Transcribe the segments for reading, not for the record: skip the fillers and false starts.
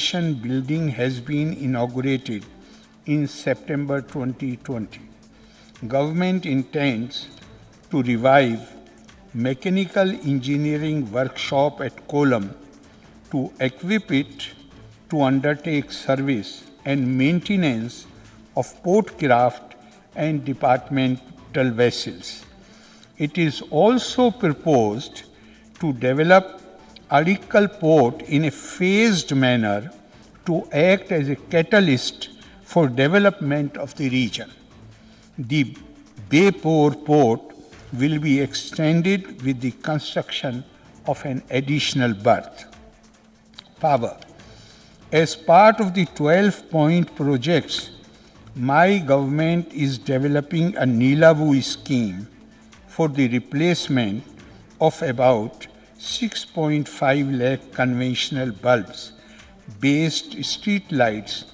station building has been inaugurated in September 2020. Government intends to revive mechanical engineering workshop at Kollam to equip it to undertake service and maintenance of port craft and departmental vessels. It is also proposed to develop Adikal Port in a phased manner to act as a catalyst for development of the region. The Bepur port will be extended with the construction of an additional berth. Power. As part of the 12-point projects, my government is developing a Nilavu scheme for the replacement of about 6.5 lakh conventional bulbs-based street lights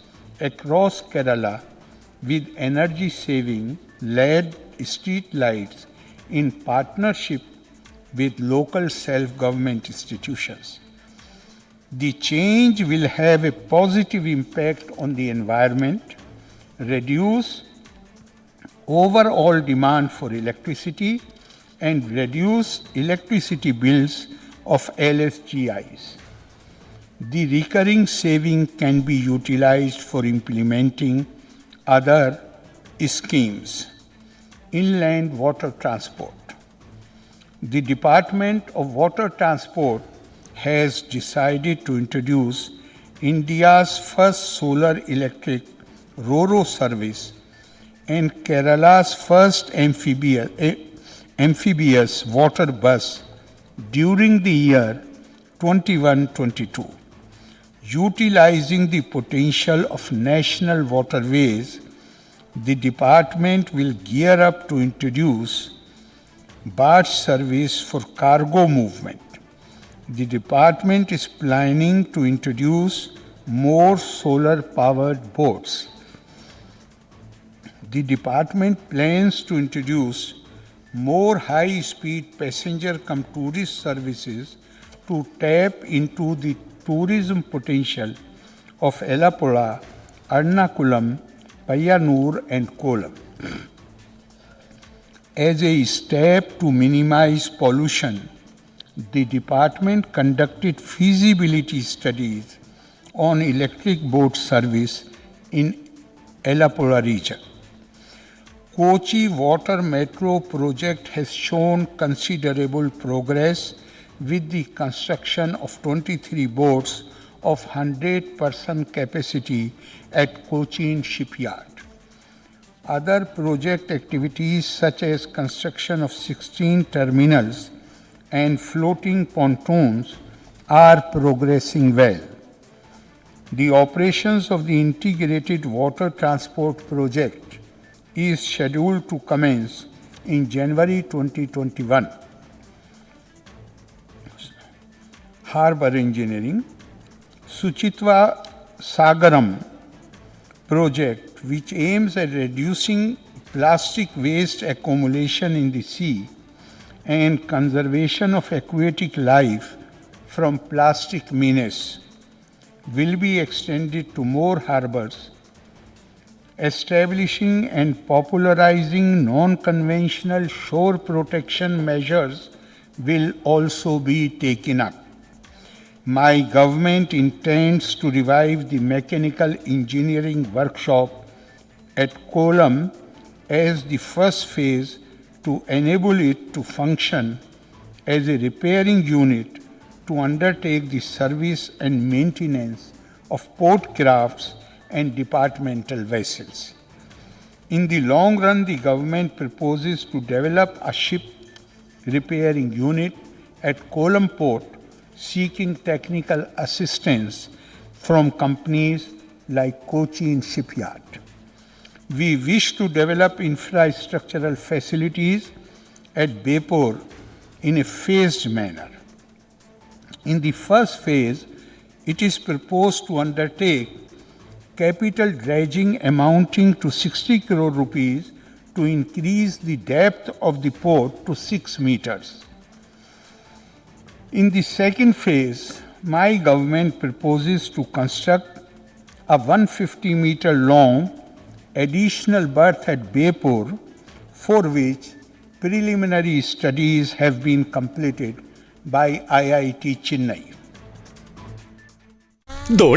across Kerala with energy-saving LED street lights in partnership with local self-government institutions. The change will have a positive impact on the environment, reduce overall demand for electricity, and reduce electricity bills of LSGIs. The recurring saving can be utilized for implementing other schemes. Inland water transport. The Department of Water Transport has decided to introduce India's first solar electric RoRo service and Kerala's first amphibious water bus during the year 21-22. Utilizing the potential of national waterways, the department will gear up to introduce barge service for cargo movement. The department is planning to introduce more solar-powered boats. The department plans to introduce more high-speed passenger-cum-tourist services to tap into the tourism potential of Elapura, Ernakulam, Payyanur and Kollam. As a step to minimize pollution, the department conducted feasibility studies on electric boat service in Elapura region. Kochi Water Metro project has shown considerable progress with the construction of 23 boats of 100-person capacity at Cochin shipyard. Other project activities such as construction of 16 terminals and floating pontoons are progressing well. The operations of the integrated water transport project is scheduled to commence in January 2021. Harbour engineering. Suchitwa Sagaram project, which aims at reducing plastic waste accumulation in the sea and conservation of aquatic life from plastic menace, will be extended to more harbours. Establishing and popularizing non-conventional shore protection measures will also be taken up. My government intends to revive the mechanical engineering workshop at Kollam as the first phase to enable it to function as a repairing unit to undertake the service and maintenance of port crafts and departmental vessels. In the long run, the government proposes to develop a ship repairing unit at Kollam Port, seeking technical assistance from companies like Cochin Shipyard. We wish to develop infrastructural facilities at Bepur in a phased manner. In the first phase, it is proposed to undertake capital dredging amounting to 60 crore rupees to increase the depth of the port to 6 meters. In the second phase, my government proposes to construct a 150-meter long additional berth at Bepur, for which preliminary studies have been completed by IIT Chennai.